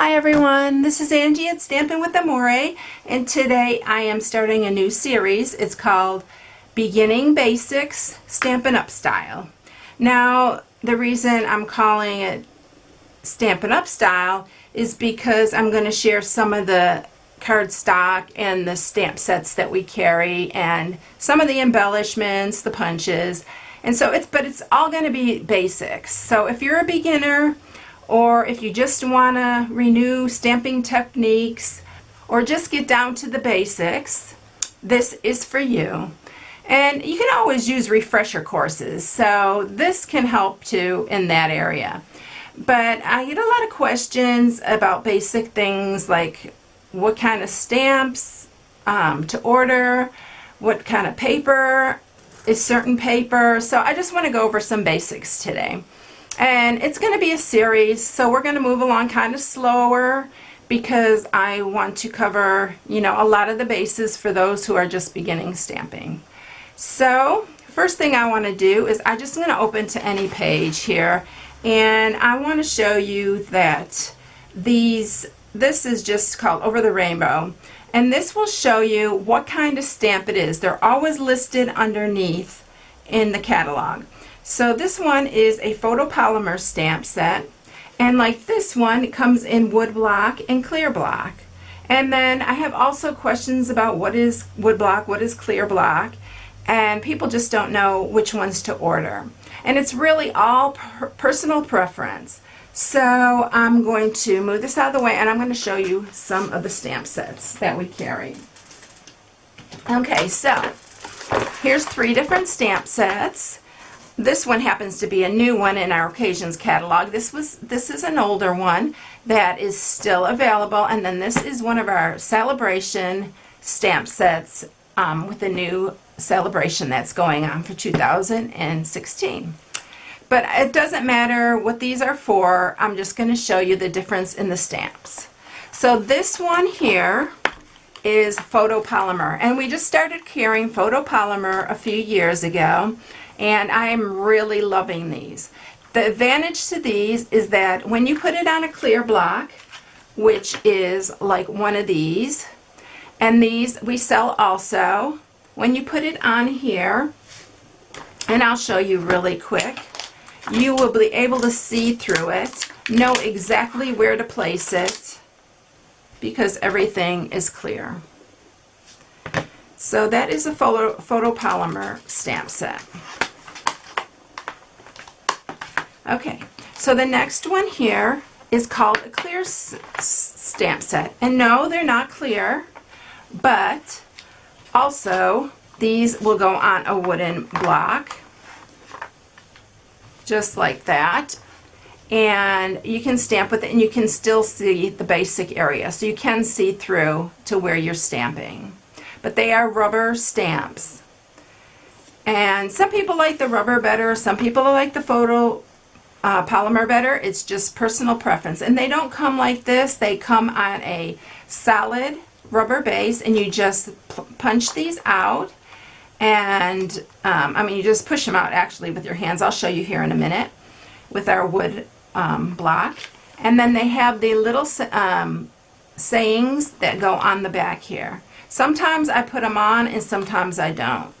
Hi everyone, this is Angie at Stampin' with Amore, and today I am starting a new series. It's called Beginning Basics Stampin' Up Style. Now, the reason I'm calling it Stampin' Up Style is because I'm going to share some of the cardstock and the stamp sets that we carry and some of the embellishments, the punches, and so it's all going to be basics. So if you're a beginner, or if you just want to renew stamping techniques or just get down to the basics, this is for you. And you can always use refresher courses, so this can help too in that area. But I get a lot of questions about basic things like what kind of stamps to order, what kind of paper is certain paper. So I just want to go over some basics today. And it's going to be a series, so we're going to move along kind of slower because I want to cover, a lot of the bases for those who are just beginning stamping. So first thing I want to do is I'm just going to open to any page here, and I want to show you that this is just called Over the Rainbow, and this will show you what kind of stamp it is. They're always listed underneath in the catalog. So this one is a photopolymer stamp set, and like this one, it comes in wood block and clear block. And then I have also questions about what is wood block, what is clear block, and people just don't know which ones to order. And it's really all personal preference. So I'm going to move this out of the way, and I'm going to show you some of the stamp sets that we carry. Okay, so here's 3 different stamp sets. This one happens to be a new one in our occasions catalog. This is an older one that is still available, and then this is one of our celebration stamp sets with the new celebration that's going on for 2016. But it doesn't matter what these are for. I'm just going to show you the difference in the stamps. So this one here is photopolymer, and we just started carrying photopolymer a few years ago, and I am really loving these. The advantage to these is that when you put it on a clear block, which is like one of these, and these we sell also, when you put it on here, and I'll show you really quick, you will be able to see through it, know exactly where to place it, because everything is clear. So that is a photopolymer stamp set. Okay, so the next one here is called a clear stamp set. And no, they're not clear, but also these will go on a wooden block, just like that. And you can stamp with it, and you can still see the basic area. So you can see through to where you're stamping. But they are rubber stamps. And some people like the rubber better, some people like the polymer better. It's just personal preference. And they don't come like this. They come on a solid rubber base, and you just punch these out. And you just push them out actually with your hands. I'll show you here in a minute with our wood block. And then they have the little sayings that go on the back here. Sometimes I put them on and sometimes I don't.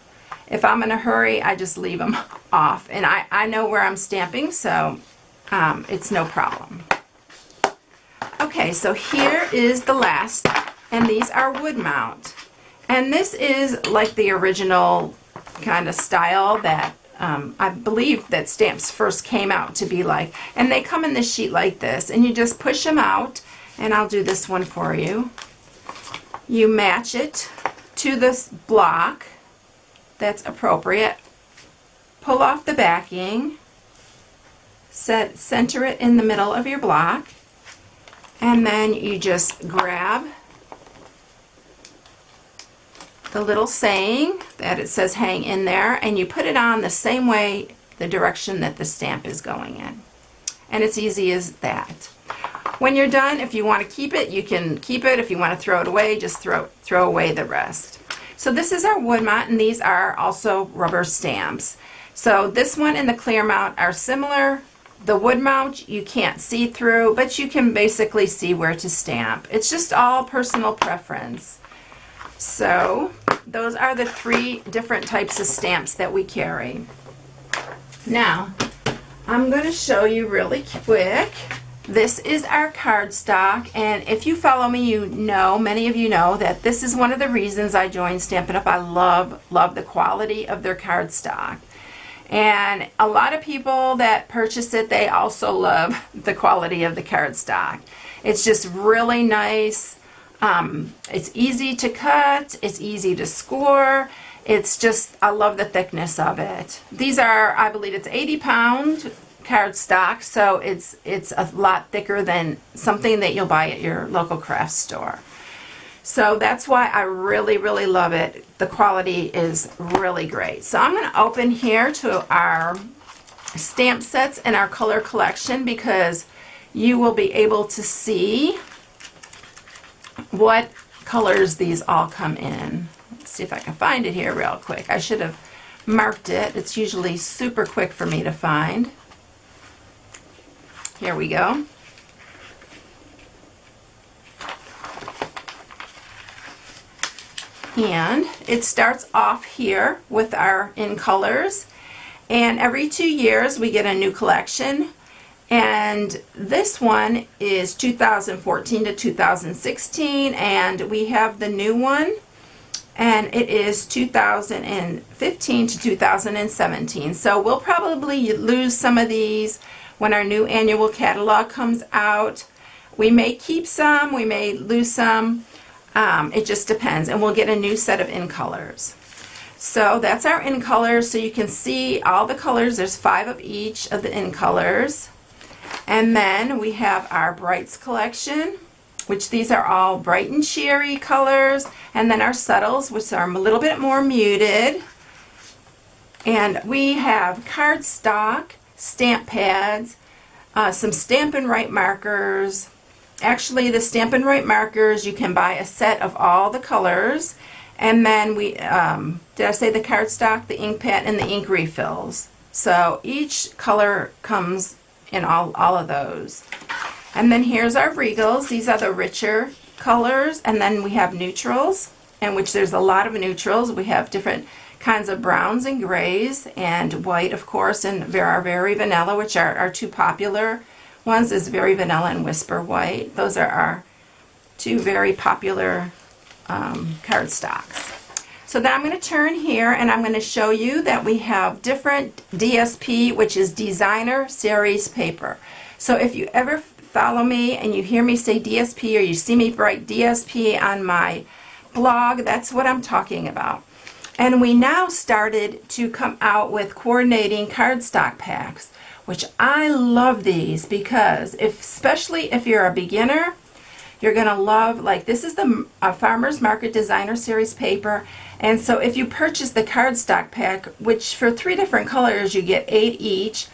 If I'm in a hurry, I just leave them off, and I know where I'm stamping, so it's no problem. Okay, so here is the last, and these are wood mount. And this is like the original kind of style that I believe that stamps first came out to be like. And they come in this sheet like this, and you just push them out, and I'll do this one for you. You match it to this block that's appropriate. Pull off the backing, center it in the middle of your block, and then you just grab the little saying that it says hang in there, and you put it on the same way, the direction that the stamp is going in. And it's easy as that. When you're done, if you want to keep it, you can keep it. If you want to throw it away, just throw away the rest. So this is our wood mount, and these are also rubber stamps. So this one and the clear mount are similar, The wood mount you can't see through, but you can basically see where to stamp. It's just all personal preference. So those are the 3 different types of stamps that we carry. Now, I'm going to show you really quick. This is our cardstock, and if you follow me, you know, many of you know that this is one of the reasons I joined Stampin' Up. I love the quality of their cardstock. And a lot of people that purchase it, they also love the quality of the cardstock. It's just really nice. It's easy to cut. It's easy to score. It's just, I love the thickness of it. These are, I believe it's 80-pound cardstock, so it's a lot thicker than something that you'll buy at your local craft store. So that's why I really love it. The quality is really great. So I'm going to open here to our stamp sets and our color collection, because you will be able to see what colors these all come in. Let's see if I can find it here real quick. I should have marked it. It's usually super quick for me to find. Here we go. And it starts off here with our in colors, and every 2 years we get a new collection, and this one is 2014 to 2016, and we have the new one, and it is 2015 to 2017. So we'll probably lose some of these when our new annual catalog comes out. We may keep some, we may lose some. It just depends, and we'll get a new set of in colors. So that's our in colors, so you can see all the colors. There's 5 of each of the in colors. And then we have our brights collection, which these are all bright and cheery colors, and then our subtles, which are a little bit more muted. And we have cardstock, stamp pads, some Stampin' Right markers. Actually, the Stampin' Right markers, you can buy a set of all the colors. And then we, did I say the cardstock, the ink pad, and the ink refills. So each color comes in all of those. And then here's our regals. These are the richer colors. And then we have neutrals, in which there's a lot of neutrals. We have different kinds of browns and grays, and white, of course, and there are Very Vanilla, which are our 2 popular ones, is Very Vanilla and Whisper White. Those are our 2 very popular cardstocks. So then I'm going to turn here, and I'm going to show you that we have different DSP, which is Designer Series paper. So if you ever follow me and you hear me say DSP, or you see me write DSP on my blog, that's what I'm talking about. And we now started to come out with coordinating cardstock packs, which I love these, because especially if you're a beginner, you're going to love, like this is the Farmers Market Designer Series paper. And so if you purchase the cardstock pack, which for 3 different colors you get 8 each,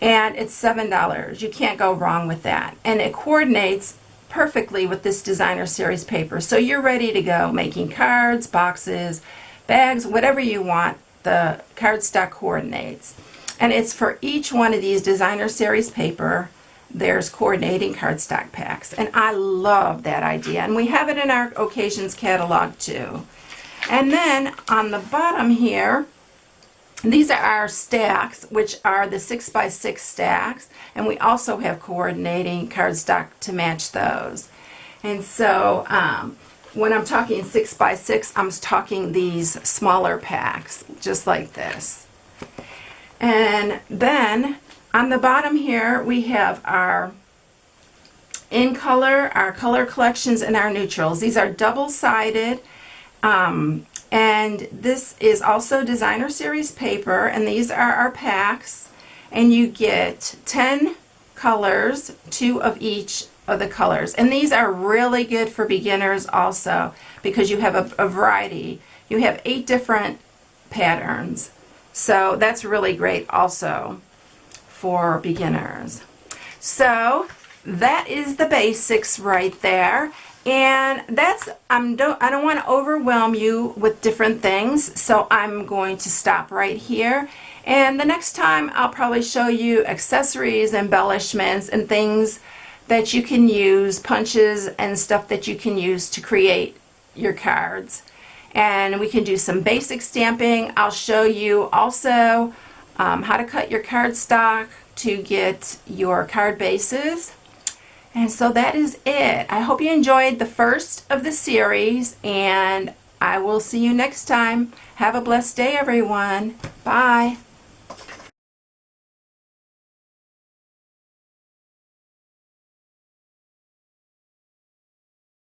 and it's $7. You can't go wrong with that. And it coordinates perfectly with this Designer Series paper. So you're ready to go making cards, boxes, bags, whatever you want. The cardstock coordinates. And it's for each one of these Designer Series paper, there's coordinating cardstock packs. And I love that idea. And we have it in our Occasions catalog too. And then on the bottom here, these are our stacks, which are the 6x6 stacks. And we also have coordinating cardstock to match those. And so when I'm talking 6x6, I'm talking these smaller packs, just like this. And then on the bottom here, we have our in color, our color collections, and our neutrals. These are double-sided, and this is also Designer Series paper, and these are our packs, and you get 10 colors, 2 of each of the colors. And these are really good for beginners also, because you have a variety. You have 8 different patterns. So that's really great also for beginners. So that is the basics right there. And that's, I don't want to overwhelm you with different things, so I'm going to stop right here. And the next time I'll probably show you accessories, embellishments, and things that you can use, punches and stuff that you can use to create your cards. And we can do some basic stamping. I'll show you also how to cut your cardstock to get your card bases. And so that is it. I hope you enjoyed the first of the series, and I will see you next time. Have a blessed day, everyone. Bye.